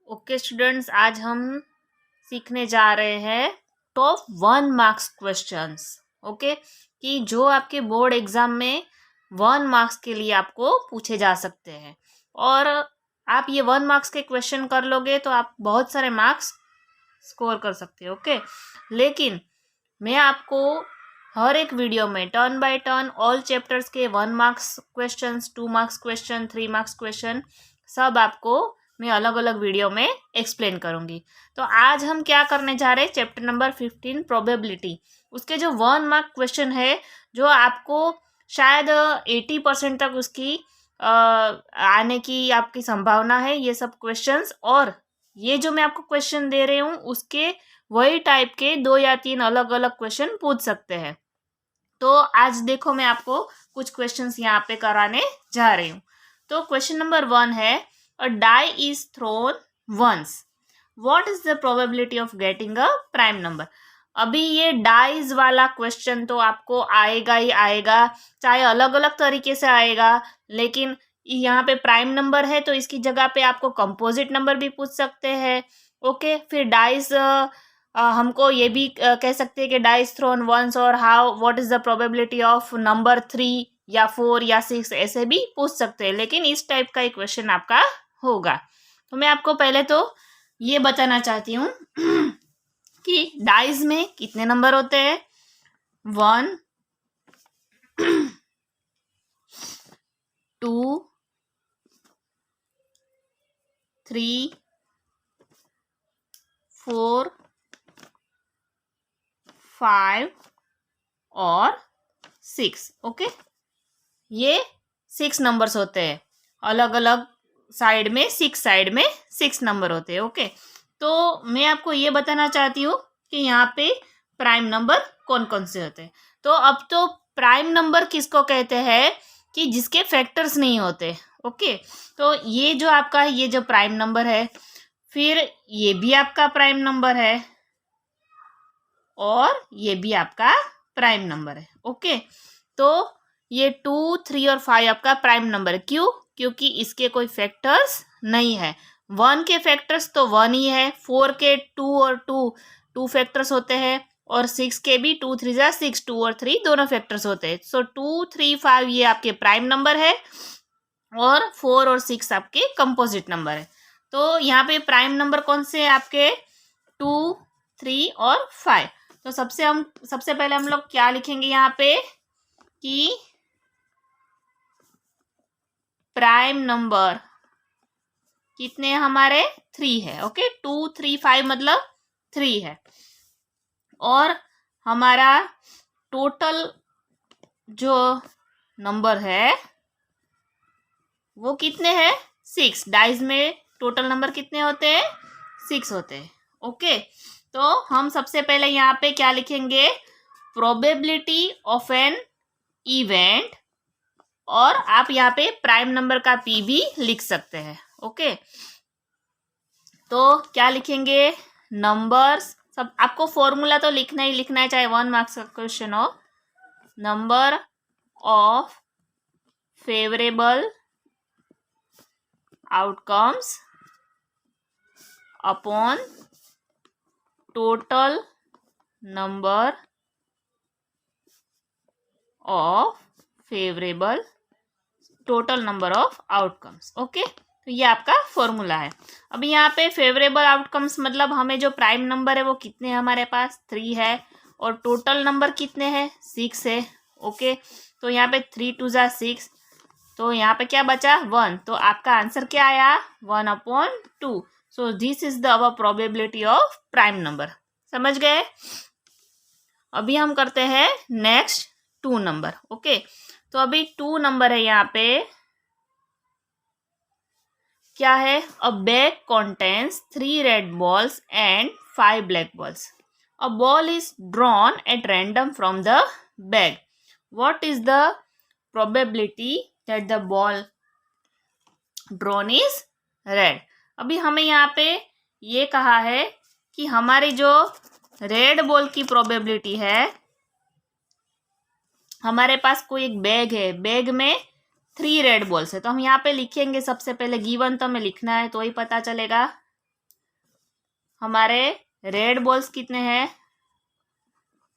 Okay students, आज हम सीखने जा रहे हैं टॉप 1 मार्क्स क्वेश्चंस। ओके, कि जो आपके बोर्ड एग्जाम में 1 मार्क्स के लिए आपको पूछे जा सकते हैं और आप ये 1 मार्क्स के क्वेश्चन कर लोगे तो आप बहुत सारे मार्क्स स्कोर कर सकते हो। ओके, लेकिन मैं आपको हर एक वीडियो में turn by turn all chapters के 1 marks questions, 2 marks question, 3 marks question सब आपको मैं अलग अलग वीडियो में एक्सप्लेन करूंगी। तो आज हम क्या करने जा रहे हैं, चैप्टर नंबर 15 प्रोबेबिलिटी, उसके जो 1 मार्क क्वेश्चन है जो आपको शायद 80% तक उसकी आने की आपकी संभावना है, ये सब क्वेश्चंस। और ये जो मैं आपको क्वेश्चन दे रही हूँ उसके वही टाइप के 2 या 3 अलग अलग क्वेश्चन पूछ सकते हैं। तो आज देखो मैं आपको कुछ क्वेश्चंस यहाँ पे कराने जा रही हूँ। तो क्वेश्चन नंबर 1 है, a die is thrown once, what is the probability of getting a prime number. अभी ये डाइज वाला क्वेश्चन तो आपको आएगा ही आएगा, चाहे अलग अलग तरीके से आएगा, लेकिन यहाँ पे प्राइम नंबर है तो इसकी जगह पे आपको कंपोजिट नंबर भी पूछ सकते हैं। ओके, फिर डाइज हमको ये भी कह सकते हैं कि डाइज थ्रोन वंस और how what is the probability of number 3 या 4 या 6, ऐसे भी पूछ सकते हैं, लेकिन इस टाइप का एक क्वेश्चन आपका होगा। तो मैं आपको पहले तो ये बताना चाहती हूँ कि डाइज में कितने नंबर होते हैं। 1, 2, 3, 4, 5 और 6। ओके, ये 6 नंबर्स होते हैं, अलग अलग साइड में 6 साइड में 6 नंबर होते हैं। ओके, तो मैं आपको ये बताना चाहती हूँ कि यहाँ पे प्राइम नंबर कौन कौन से होते हैं। तो अब तो प्राइम नंबर किसको कहते हैं कि जिसके फैक्टर्स नहीं होते। ओके, तो ये जो आपका ये जो प्राइम नंबर है, फिर ये भी आपका प्राइम नंबर है और ये भी आपका प्राइम नंबर है। ओके, तो ये 2, 3 और 5 आपका प्राइम नंबर है। क्यों? क्योंकि इसके कोई फैक्टर्स नहीं है। 1 के फैक्टर्स तो 1 ही है, 4 के 2 और 2 फैक्टर्स होते हैं, और 6 के भी 2 3 जा 6, 2 और 3 दोनों फैक्टर्स होते हैं। सो 2, 3, 5 ये आपके प्राइम नंबर है और 4 और 6 आपके कंपोजिट नंबर है। तो यहाँ पे प्राइम नंबर कौन से है आपके? 2, 3 और 5। तो सबसे पहले हम लोग क्या लिखेंगे यहाँ पे कि प्राइम नंबर कितने हमारे? 3 है। ओके, 2, 3, 5 मतलब 3 है। और हमारा टोटल जो नंबर है वो कितने हैं? 6। डाइज में टोटल नंबर कितने होते हैं? 6 होते हैं। ओके, तो हम सबसे पहले यहाँ पे क्या लिखेंगे? प्रोबेबिलिटी ऑफ एन इवेंट, और आप यहाँ पे प्राइम नंबर का पी भी लिख सकते हैं। ओके, तो क्या लिखेंगे? नंबर्स, सब आपको फॉर्मूला तो लिखना ही लिखना है, चाहे 1 मार्क्स का क्वेश्चन हो। Number of favourable outcomes upon total number of favourable total number of outcomes. Okay, तो ये आपका फॉर्मूला है। अभी यहाँ पे फेवरेबल आउटकम्स मतलब हमें जो प्राइम नंबर है वो कितने हैं हमारे पास? 3 है, और टोटल नंबर कितने हैं? 6 है। ओके, तो यहाँ पे 3 2 जा 6, तो यहाँ पे क्या बचा? 1। तो आपका आंसर क्या आया? 1/2। सो this is the our probability of prime number. समझ गए? अभी हम करते हैं नेक्स्ट 2 नंबर। ओके, तो अभी 2 नंबर है, यहाँ पे क्या है? अ bag contains 3 red balls and 5 black balls. A ball is drawn at random from the bag. What is the probability that the ball drawn is red? अभी हमें यहाँ पे ये कहा है कि हमारी जो रेड बॉल की प्रोबेबिलिटी है, हमारे पास कोई एक बैग है, बैग में 3 रेड बॉल्स है, तो हम यहाँ पे लिखेंगे सबसे पहले गिवन, तो हमें लिखना है तो ही पता चलेगा। हमारे रेड बॉल्स कितने हैं?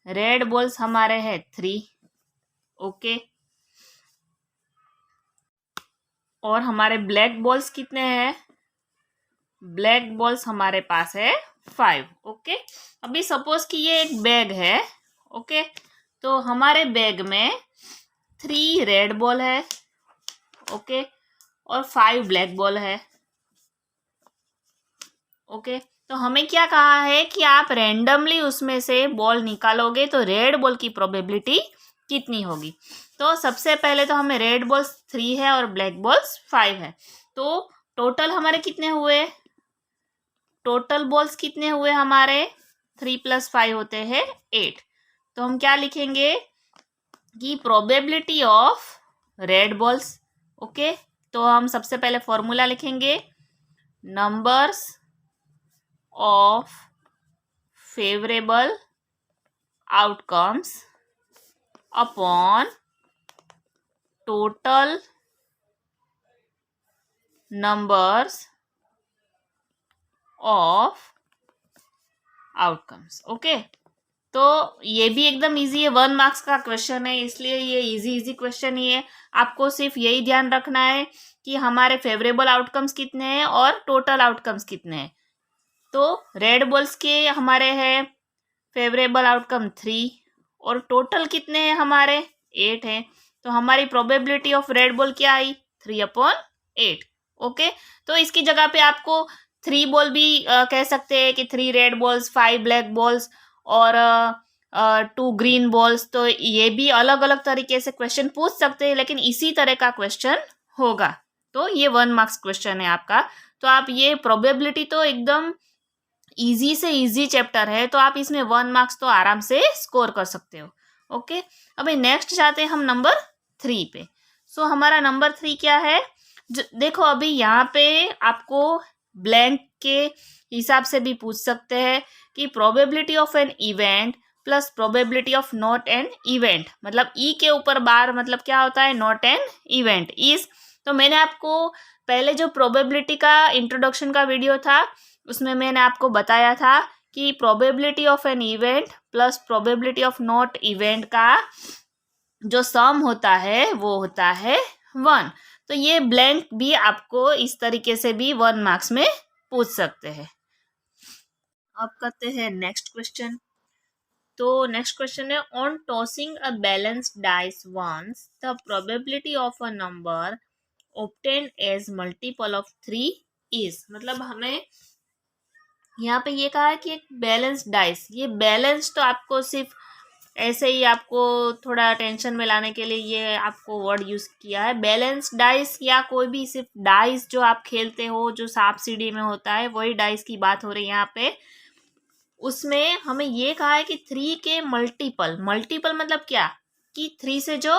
रेड बॉल्स हमारे हैं 3, ओके। और हमारे ब्लैक बॉल्स कितने हैं? ब्लैक बॉल्स हमारे पास है 5, ओके। अभी सपोज कि ये एक बैग है, ओके। तो हमारे बैग में 3 रेड बॉल है, ओके, और 5 ब्लैक बॉल है, ओके। तो हमें क्या कहा है कि आप रैंडमली उसमें से बॉल निकालोगे तो रेड बॉल की प्रोबेबिलिटी कितनी होगी। तो सबसे पहले तो हमें रेड बॉल्स 3 है और ब्लैक बॉल्स 5 है। तो टोटल हमारे कितने हुए? टोटल बॉल्स कितने हुए हमारे? 3 + 5 होते हैं 8। तो हम क्या लिखेंगे कि probability of red balls, okay. तो हम सबसे पहले फॉर्मूला लिखेंगे, numbers of favourable outcomes upon total numbers of outcomes, okay. तो ये भी एकदम इजी है, 1 मार्क्स का क्वेश्चन है, इसलिए ये इजी क्वेश्चन ही है। आपको सिर्फ यही ध्यान रखना है कि हमारे फेवरेबल आउटकम्स कितने हैं और टोटल आउटकम्स कितने हैं। तो रेड बॉल्स के हमारे हैं फेवरेबल आउटकम 3 और टोटल कितने हैं हमारे? 8 हैं। तो हमारी प्रोबेबिलिटी ऑफ रेड बॉल क्या आई? 3/8, ओके। तो इसकी जगह पे आपको 3 बॉल भी कह सकते हैं कि 3 रेड बॉल्स, 5 ब्लैक बॉल्स और 2 ग्रीन बॉल्स। तो ये भी अलग अलग तरीके से क्वेश्चन पूछ सकते हैं, लेकिन इसी तरह का क्वेश्चन होगा। तो ये 1 मार्क्स क्वेश्चन है आपका। तो आप ये प्रोबेबिलिटी तो एकदम इजी से इजी चैप्टर है, तो आप इसमें 1 मार्क्स तो आराम से स्कोर कर सकते हो, ओके। अभी नेक्स्ट जाते हैं हम नंबर 3 पे। सो हमारा नंबर 3 क्या है? देखो अभी यहाँ पे आपको ब्लैंक के हिसाब से भी पूछ सकते हैं कि probability of an event plus probability of not an event, मतलब ई के ऊपर बार मतलब क्या होता है? Not an event is. तो मैंने आपको पहले जो प्रोबेबिलिटी का इंट्रोडक्शन का वीडियो था उसमें मैंने आपको बताया था कि probability of an event plus probability of not event का जो सम होता है वो होता है 1। तो ये ब्लैंक भी आपको इस तरीके से भी 1 मार्क्स में पूछ सकते हैं। अब करते हैं नेक्स्ट क्वेश्चन। तो नेक्स्ट क्वेश्चन है, on tossing a balanced dice once the probability of a number obtained as multiple of 3 is. मतलब हमें यहाँ पे ये कहा है कि एक बैलेंस डाइस, ये बैलेंस तो आपको सिर्फ ऐसे ही आपको थोड़ा टेंशन में लाने के लिए ये आपको वर्ड यूज किया है। बैलेंस डाइस या कोई भी सिर्फ डाइस जो आप खेलते हो, जो सांप सीढ़ी में होता है, वही डाइस की बात हो रही है यहाँ पे। उसमें हमें ये कहा है कि 3 के मल्टीपल, मल्टीपल मतलब क्या कि 3 से जो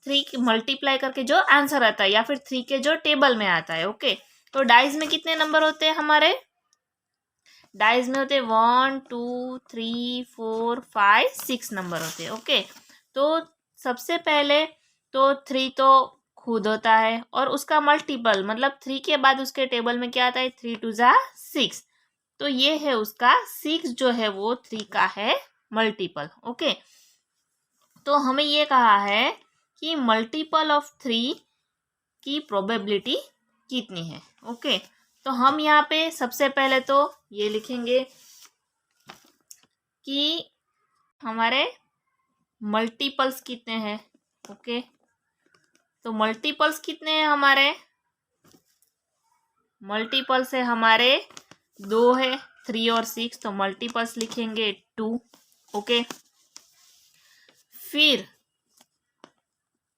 3 मल्टीप्लाई करके जो आंसर आता है या फिर 3 के जो टेबल में आता है, ओके। तो डाइस में कितने नंबर होते हैं हमारे? डाइस में होते हैं 1 2 3 4 5 6 नंबर होते हैं, ओके। तो सबसे पहले तो 3 तो खुद होता है और उसका मल्टीपल मतलब 3 के बाद उसके टेबल में क्या आता है? 3 2 जा 6। तो ये है उसका 6 जो है वो 3 का है मल्टीपल, ओके। तो हमें ये कहा है कि मल्टीपल ऑफ 3 की प्रोबेबिलिटी कितनी है, ओके। तो हम यहाँ पे सबसे पहले तो ये लिखेंगे कि हमारे मल्टीपल्स कितने हैं, ओके। तो मल्टीपल्स कितने हैं हमारे? मल्टीपल्स है हमारे 2 है, 3 और 6। तो मल्टीपल्स लिखेंगे 2, ओके। फिर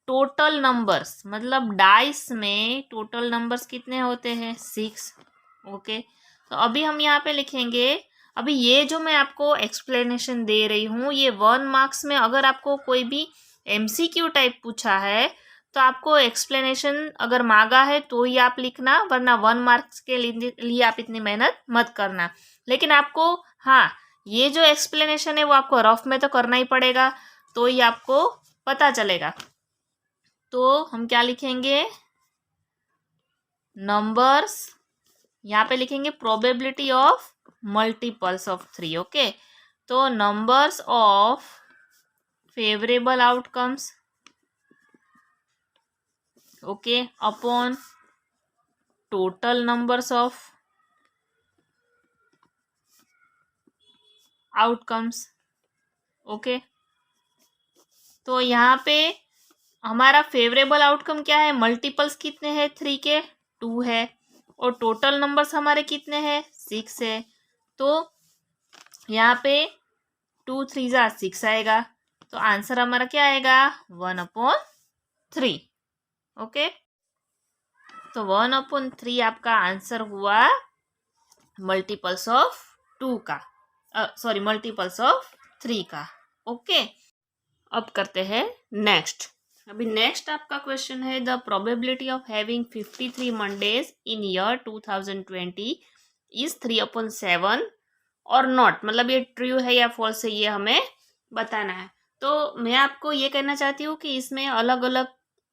टोटल नंबर्स मतलब डाइस में टोटल नंबर्स कितने होते हैं? 6, ओके। तो अभी हम यहाँ पे लिखेंगे, अभी ये जो मैं आपको एक्सप्लेनेशन दे रही हूँ ये 1 मार्क्स में अगर आपको कोई भी MCQ टाइप पूछा है तो आपको एक्सप्लेनेशन अगर मांगा है तो ही आप लिखना, वरना 1 मार्क्स के लिए आप इतनी मेहनत मत करना। लेकिन आपको हाँ ये जो एक्सप्लेनेशन है वो आपको रफ में तो करना ही पड़ेगा, तो ही आपको पता चलेगा। तो हम क्या लिखेंगे? नंबर्स, यहाँ पे लिखेंगे probability of multiples of 3. Okay, तो numbers of favourable outcomes, okay, upon total numbers of outcomes. Okay, तो यहाँ पे हमारा फेवरेबल आउटकम क्या है, मल्टीपल्स कितने हैं 3 के, 2 है, और टोटल नंबर्स हमारे कितने हैं 6 है. तो यहाँ पे 2 3 जा 6 आएगा, तो आंसर हमारा क्या आएगा 1/3. ओके, तो 1/3 आपका आंसर हुआ मल्टीपल्स ऑफ 2 का, सॉरी मल्टीपल्स ऑफ 3 का. ओके, अब करते हैं नेक्स्ट. अभी नेक्स्ट आपका क्वेश्चन है, the probability of having 53 Mondays in year 2020 is 3/7 और नॉट. मतलब ये ट्रू है या फॉल्स है, ये हमें बताना है. तो मैं आपको ये कहना चाहती हूँ कि इसमें अलग अलग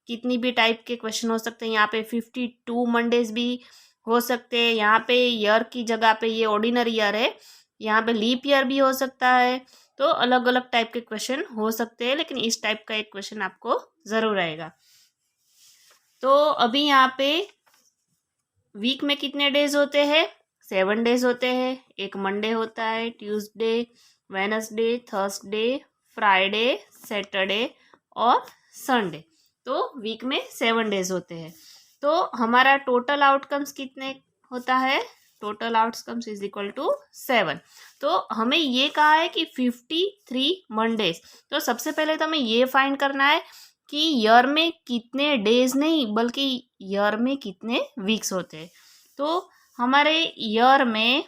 कितनी भी टाइप के क्वेश्चन हो सकते हैं. यहाँ पे 52 मंडेज भी हो सकते हैं. यहाँ पे ईयर की जगह पे ये ऑर्डिनरी ईयर है, यहाँ पे लीप ईयर भी हो सकता है. तो अलग अलग टाइप के क्वेश्चन हो सकते हैं, लेकिन इस टाइप का एक क्वेश्चन आपको ज़रूर आएगा. तो अभी यहाँ पे वीक में कितने डेज होते हैं, 7 डेज होते हैं. एक मंडे होता है, Tuesday, Wednesday, Thursday, Friday, Saturday और संडे. तो वीक में 7 डेज होते हैं. तो हमारा टोटल आउटकम्स कितने होता है, total outcomes is equal to 7. तो हमें ये कहा है कि 53 मंडेज. तो सबसे पहले तो हमें ये फाइंड करना है कि ईयर में कितने डेज नहीं बल्कि ईयर में कितने वीक्स होते हैं. तो हमारे ईयर में,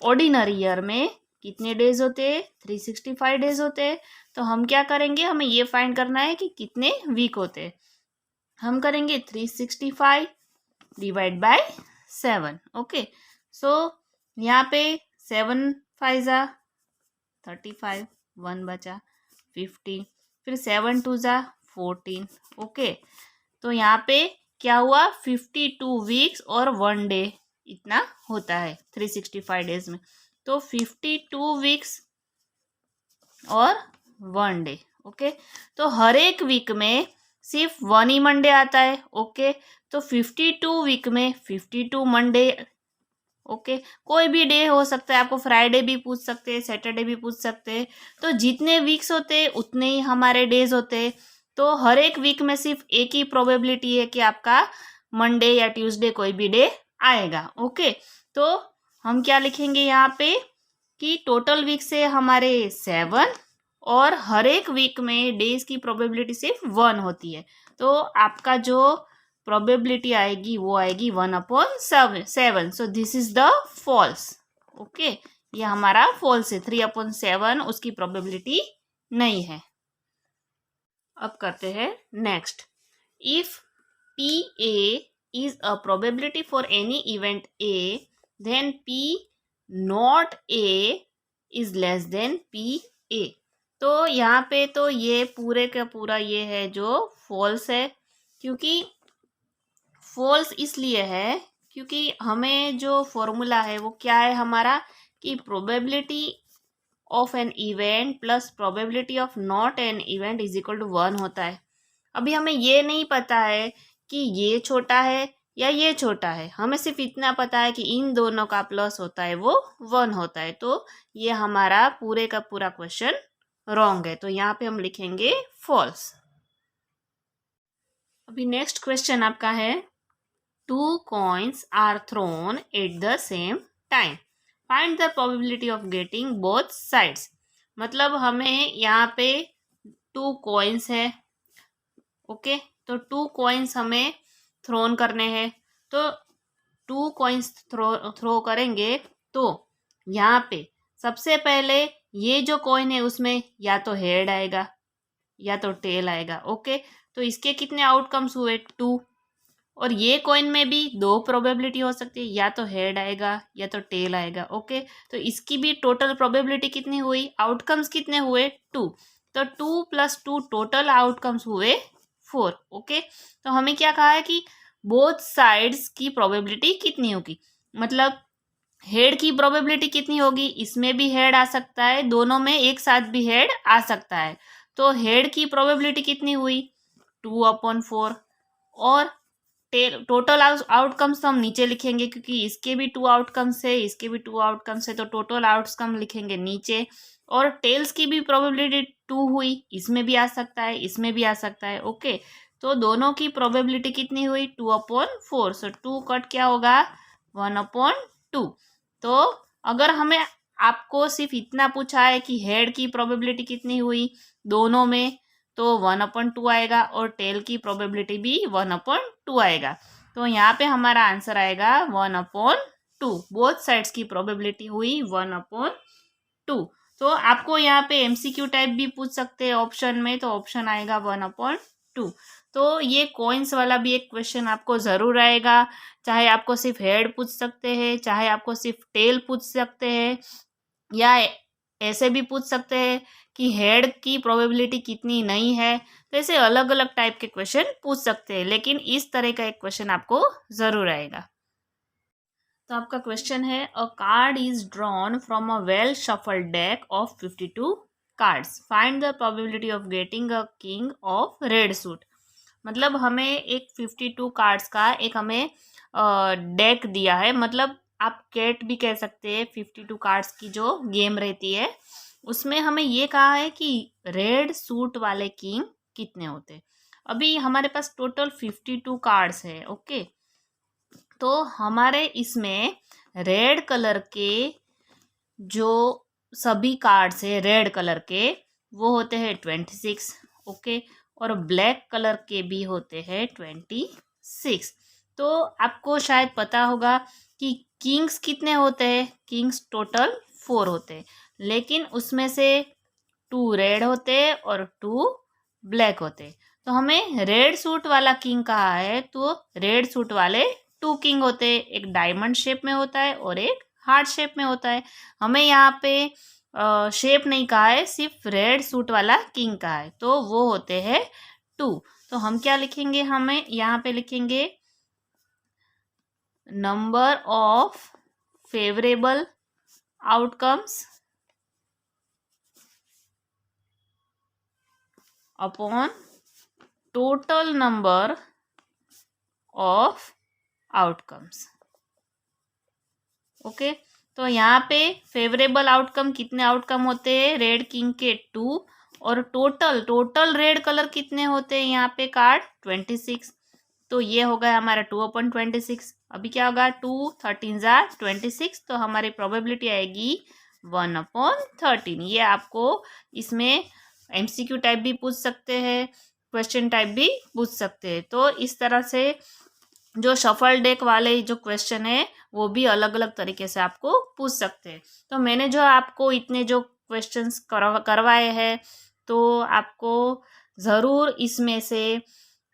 ऑर्डिनरी ईयर में कितने डेज होते हैं, 365 डेज होते हैं. तो हम क्या करेंगे, हमें ये फाइंड करना है कि कितने वीक होते हैं. हम करेंगे 365 डिवाइड बाय 7. ओके, सो यहाँ पे 7 5 जा 35, 1 बचा 50, फिर 7 2 जा 14. ओके, तो यहाँ पे क्या हुआ 52 वीक्स और 1 डे इतना होता है 365 डेज में. तो 52 वीक्स और 1 डे. ओके, तो हर एक वीक में सिर्फ 1 ही मंडे आता है. ओके, तो 52 वीक में 52 मंडे. ओके, कोई भी डे हो सकता है, आपको फ्राइडे भी पूछ सकते हैं, सैटरडे भी पूछ सकते हैं. तो जितने वीक्स होते हैं उतने ही हमारे डेज होते हैं. तो हर एक वीक में सिर्फ एक ही प्रोबेबिलिटी है कि आपका मंडे या ट्यूसडे कोई भी डे आएगा. ओके, तो हम क्या लिखेंगे यहाँ पे कि टोटल वीक से हमारे 7 और हर एक वीक में डेज की प्रोबेबिलिटी सिर्फ 1 होती है. तो आपका जो प्रोबेबिलिटी आएगी वो आएगी 1/7. So this is the false. Okay, ये हमारा फॉल्स है, 3/7 उसकी प्रोबेबिलिटी नहीं है. अब करते हैं next. If P A is a probability for any event A, then P not A is less than P A. तो यहाँ पे तो ये पूरे का पूरा ये है जो फॉल्स है. क्योंकि फॉल्स इसलिए है क्योंकि हमें जो फॉर्मूला है वो क्या है हमारा, कि probability of an event plus probability of not an event is equal to 1 होता है. अभी हमें ये नहीं पता है कि ये छोटा है या ये छोटा है, हमें सिर्फ इतना पता है कि इन दोनों का प्लस होता है वो 1 होता है. तो ये हमारा पूरे का पूरा क्वेश्चन रॉन्ग है. तो यहाँ पे हम लिखेंगे फॉल्स. अभी नेक्स्ट क्वेश्चन आपका है, 2 coins are thrown at the same time. Find the probability of getting both sides. मतलब हमें यहाँ पे 2 coins है. ओके, तो 2 coins हमें थ्रोन करने हैं. तो 2 coins थ्रो करेंगे तो यहाँ पे सबसे पहले ये जो कॉइन है उसमें या तो हेड आएगा या तो टेल आएगा. ओके, तो इसके कितने आउटकम्स हुए 2. और ये कॉइन में भी 2 प्रोबेबिलिटी हो सकती है, या तो हेड आएगा या तो टेल आएगा. ओके, तो इसकी भी टोटल प्रोबेबिलिटी कितनी हुई, आउटकम्स कितने हुए 2. तो 2 + 2 टोटल आउटकम्स हुए 4. ओके, तो हमें क्या कहा है कि बोथ साइड्स की प्रोबेबिलिटी कितनी होगी. मतलब हेड की प्रोबेबिलिटी कितनी होगी, इसमें भी हेड आ सकता है, दोनों में एक साथ भी हेड आ सकता है। तो हेड की प्रोबेबिलिटी कितनी हुई 2/4। और टोटल आउटकम्स तो हम नीचे लिखेंगे, क्योंकि इसके भी 2 आउटकम्स है, इसके भी 2 आउटकम्स है, तो टोटल आउटकम लिखेंगे नीचे। और टेल्स की भी प्रोबेबिलिटी 2 हुई, इसमें भी आ सकता है, इसमें भी आ सकता है। ओके, तो दोनों की प्रोबेबिलिटी कितनी हुई 2/4। सो 2 कट क्या होगा 1/2। तो अगर हमें आपको सिर्फ इतना पूछा है कि हेड की प्रोबेबिलिटी कितनी हुई दोनों में, तो 1/2 आएगा, और टेल की प्रोबेबिलिटी भी 1/2 आएगा। तो यहाँ पे हमारा आंसर आएगा 1/2। बोथ साइड्स की प्रोबेबिलिटी हुई 1/2। तो आपको यहाँ पे एमसीक्यू टाइप भी पूछ सकते हैं ऑप्शन में, तो ऑप्शन आएगा 1/2। तो ये कॉइन्स वाला भी एक क्वेश्चन आपको ज़रूर आएगा। चाहे आपको सिर्फ हेड पूछ सकते हैं, चाहे आपको सिर्फ टेल पूछ सकते हैं, या ऐसे भी पूछ सकते हैं कि हेड की प्रोबेबिलिटी कितनी नहीं है। तो ऐसे अलग अलग टाइप के क्वेश्चन पूछ सकते हैं, लेकिन इस तरह का एक क्वेश्चन आपको ज़रूर आएगा। तो आपका क्वेश्चन है, अ card is drawn from a well shuffled deck of 52 cards, find the probability of getting a king of red suit. मतलब हमें एक 52 कार्ड्स का एक हमें डेक दिया है, मतलब आप कैट भी कह सकते हैं। 52 कार्ड्स की जो गेम रहती है उसमें हमें ये कहा है कि रेड सूट वाले किंग कितने होते हैं। अभी हमारे पास टोटल 52 कार्ड्स है। ओके, तो हमारे इसमें रेड कलर के जो सभी कार्ड्स है रेड कलर के, वो होते हैं 26। ओके, और ब्लैक कलर के भी होते हैं 26। तो आपको शायद पता होगा कि किंग्स कितने होते हैं, किंग्स टोटल 4 होते हैं, लेकिन उसमें से 2 रेड होते हैं और 2 ब्लैक होते हैं। तो हमें रेड सूट वाला किंग कहा है, तो रेड सूट वाले 2 किंग होते हैं, एक डायमंड शेप में होता है और एक हार्ट शेप में होता है। हमें यहाँ पे शेप नहीं कहा है, सिर्फ रेड सूट वाला किंग कहा है, तो वो होते हैं 2। तो हम क्या लिखेंगे, हमें यहाँ पे लिखेंगे number of favourable outcomes upon total number of outcomes. Okay, तो यहाँ पे फेवरेबल आउटकम कितने आउटकम होते हैं, रेड किंग के 2, और टोटल रेड कलर कितने होते हैं यहाँ पे कार्ड 26। तो ये हो गया हमारा 2/26। अभी क्या होगा 2 13 26, तो हमारी प्रोबेबिलिटी आएगी 1/13। ये आपको इसमें एमसीक्यू टाइप भी पूछ सकते हैं, क्वेश्चन टाइप भी पूछ सकते हैं। तो इस तरह से जो शफल डेक वाले जो क्वेश्चन है वो भी अलग अलग तरीके से आपको पूछ सकते हैं। तो मैंने जो आपको इतने जो क्वेश्चंस करवाए हैं, तो आपको ज़रूर इसमें से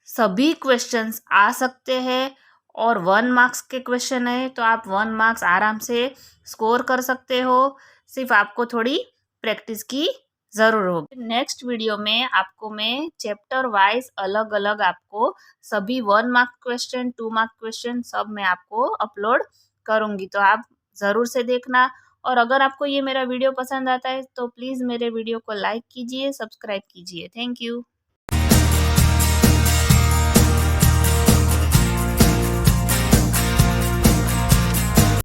सभी क्वेश्चंस आ सकते हैं, और 1 मार्क्स के क्वेश्चन है, तो आप 1 मार्क्स आराम से स्कोर कर सकते हो। सिर्फ आपको थोड़ी प्रैक्टिस की ज़रूर होगी। नेक्स्ट वीडियो में आपको मैं चैप्टर वाइज अलग अलग आपको सभी 1 मार्क क्वेश्चन 2 मार्क क्वेश्चन सब मैं आपको अपलोड करूँगी, तो आप ज़रूर से देखना। और अगर आपको ये मेरा वीडियो पसंद आता है तो प्लीज़ मेरे वीडियो को लाइक कीजिए, सब्सक्राइब कीजिए। Thank you.